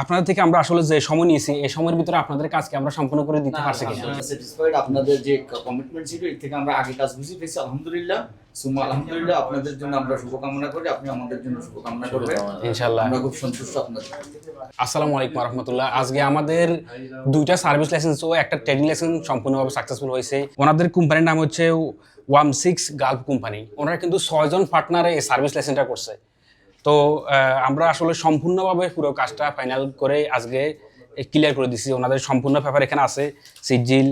আপনাদের থেকে আমরা আসলে যে সময় নিয়েছি এই সময়ের ভিতরে আপনাদের কাজকে আমরা সম্পূর্ণ করে দিতে পারছি কিনা? স্যাটিসফাইড। আপনাদের যে কমিটমেন্ট ছিল এর থেকে আমরা আগে কাজ বুঝে পেয়েছি আলহামদুলিল্লাহ। সুম্মা আলহামদুলিল্লাহ। আপনাদের জন্য আমরা শুভকামনা করি, আপনি আমাদের জন্য শুভকামনা করবেন ইনশাআল্লাহ। আমরা খুব সন্তুষ্ট আপনাদের। আসসালামু আলাইকুম রাহমাতুল্লাহ। আজকে আমাদের দুইটা সার্ভিস লাইসেন্স ও একটা ট্রেডিং লাইসেন্স সম্পূর্ণভাবে সাকসেসফুল হয়েছে। ওনাদের কোম্পানির নাম হচ্ছে 16 গালফ কোম্পানি। ওনারা কিন্তু 6 জন পার্টনারে এই সার্ভিস লাইসেন্সটা করছে। তো আমরা আসলে সম্পূর্ণভাবে পুরো কাজটা ফাইনাল করে আজকে ক্লিয়ার করে দিচ্ছি। ওনাদের সম্পূর্ণ পেপার এখানে আছে, সিজিল,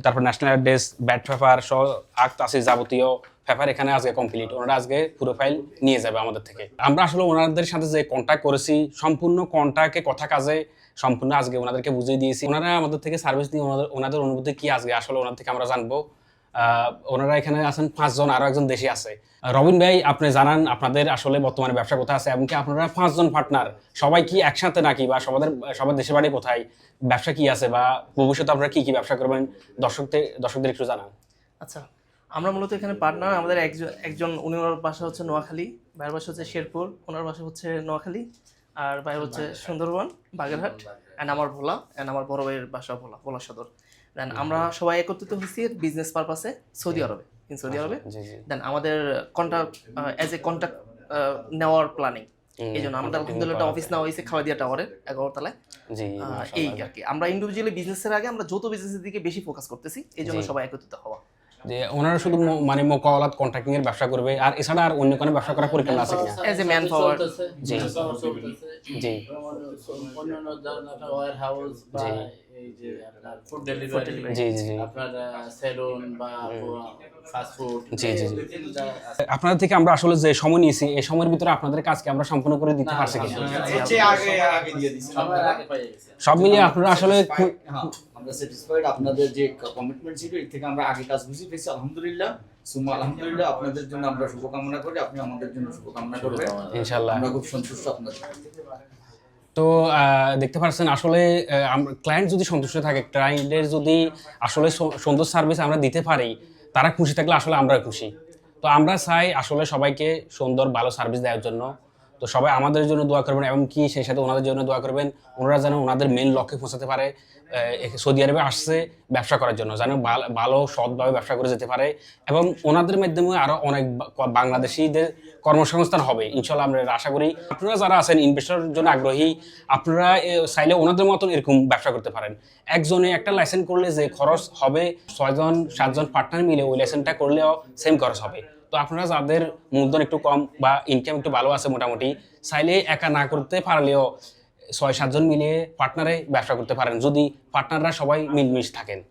তারপর ন্যাশনাল অ্যাড্রেস, ব্যাট পেপার সহ আক্ট আছে, যাবতীয় পেপার এখানে আজকে কমপ্লিট। ওনারা আজকে পুরো ফাইল নিয়ে যাবে আমাদের থেকে। আমরা আসলে ওনাদের সাথে যে কন্ট্যাক্ট করেছি সম্পূর্ণ কন্ট্যাক্টে কথা কাজে সম্পূর্ণ আজকে ওনাদেরকে বুঝিয়ে দিয়েছি। ওনারা আমাদের থেকে সার্ভিস নিয়ে ওনাদের অনুভূতি কি আজকে আসলে ওনার থেকে আমরা জানবো। ওনারা এখানে আছেন 5 জন, আরো একজন দেশে আছে। রবিন ভাই, আপনি জানান আপনাদের আসলে বর্তমানে ব্যবসা কোথায় আছে এবং কি আপনারা 5 জন পার্টনার সবাই কি একসাথে নাকি, বা সবার দেশের বাড়ি কোথায়, ব্যবসা কি আছে, বা ভবিষ্যতে আপনারা কি কি ব্যবসা করবেন দর্শকদের একটু জানান। আচ্ছা, আমরা মূলত এখানে পার্টনার। আমাদের একজন ওনার বাসা হচ্ছে নোয়াখালী, ভাইয়ের বাসা হচ্ছে শেরপুর, ওনার বাসা হচ্ছে নোয়াখালী, আর ভাই হচ্ছে সুন্দরবন, বাগেরহাট, অ্যান্ড আমার ভোলা, অ্যান্ড আমার বড় ভাইয়ের বাসা ভোলা সদর। দেন আমরা সবাই একত্রিত হয়েছি বিজনেস পারপাসে সৌদি আরবে, সৌদি আরবে। দেন আমাদের কন্ট্যাক্ট অ্যাজ এ কন্ট্যাক্ট নেওয়ার প্ল্যানিং, এই জন্য আমাদের আলহামদুলিল্লাহ একটা অফিস নেওয়া হয়েছে খাওয়াদিয়া টাওয়ারে 11 তলায়। এই আর কি, আমরা ইন্ডিভিজুয়ালি বিজনেসের আগে আমরা যৌথ বিজনেসের দিকে বেশি ফোকাস করতেছি, এই জন্য সবাই একত্রিত হওয়া। যে ওনারা শুধু মানে মোকাওয়ালাত কন্ট্রাক্টিং এর ব্যবসা করবে, আর এছাড়া আর অন্য কোনো ব্যবসা করার পরিকল্পনা আছে কিনা? As a man power. জি জি অন্যান্য আপনার ওয়্যার হাউস বা এই যে আপনার ফুড ডেলিভারি, জি জি আপনার সেলুন বা ফাস্ট ফুড। জি জি আপনাদের থেকে আমরা আসলে যে সময় নিয়েছি এই সময়ের ভিতরে আপনাদের কাজকে আমরা সম্পূর্ণ করে দিতে পারছি কিনা? আগে দিয়ে দিছি সবার আগে পেয়ে গেছে। সব মিলিয়ে আপনারা আসলে আমরা স্যাটিসফাইড। আপনাদের যে কমিটমেন্ট ছিল এর থেকে আমরা আগে কাজ বুঝে পেয়েছি আলহামদুলিল্লাহ। সুম্মা আলহামদুলিল্লাহ। আপনাদের জন্য আমরা শুভকামনা করি, আপনি আমাদের জন্য শুভকামনা করবেন ইনশাআল্লাহ। আমরা খুব সন্তুষ্ট আপনাদের। তো দেখতে পাচ্ছেন আসলে ক্লায়েন্ট যদি সন্তুষ্ট থাকে, ক্লায়েন্টের যদি আসলে সুন্দর সার্ভিস আমরা দিতে পারি, তারা খুশি থাকলে আসলে আমরা খুশি। তো আমরা চাই আসলে সবাইকে সুন্দর ভালো সার্ভিস দেওয়ার জন্য। তো সবাই আমাদের জন্য দোয়া করবেন এবং কি সেই সাথে ওনাদের জন্য দোয়া করবেন, ওনারা যেন ওনাদের মেন লক্ষ্যে পৌঁছাতে পারে। সৌদি আরবে আসছে ব্যবসা করার জন্য, যেন ভালো সৎভাবে ব্যবসা করে যেতে পারে এবং ওনাদের মাধ্যমে আরো অনেক বাংলাদেশিদের কর্মসংস্থান হবে ইনশাল্লাহ। আমরা আশা করি আপনারা যারা আছেন ইনভেস্টরের জন্য আগ্রহী, আপনারা চাইলে ওনাদের মতন এরকম ব্যবসা করতে পারেন। একজনে একটা লাইসেন্স করলে যে খরচ হবে, 6 জন 7 জন পার্টনার মিলে ওই লাইসেন্সটা করলেও সেম খরচ হবে। তো আপনারা যাদের মূলধন একটু কম বা ইনকাম একটু ভালো আছে মোটামুটি, চাইলে একা না করতে পারলেও 6-7 জন মিলিয়ে পার্টনারে ব্যবসা করতে পারেন, যদি পার্টনাররা সবাই মিলমিশ থাকেন।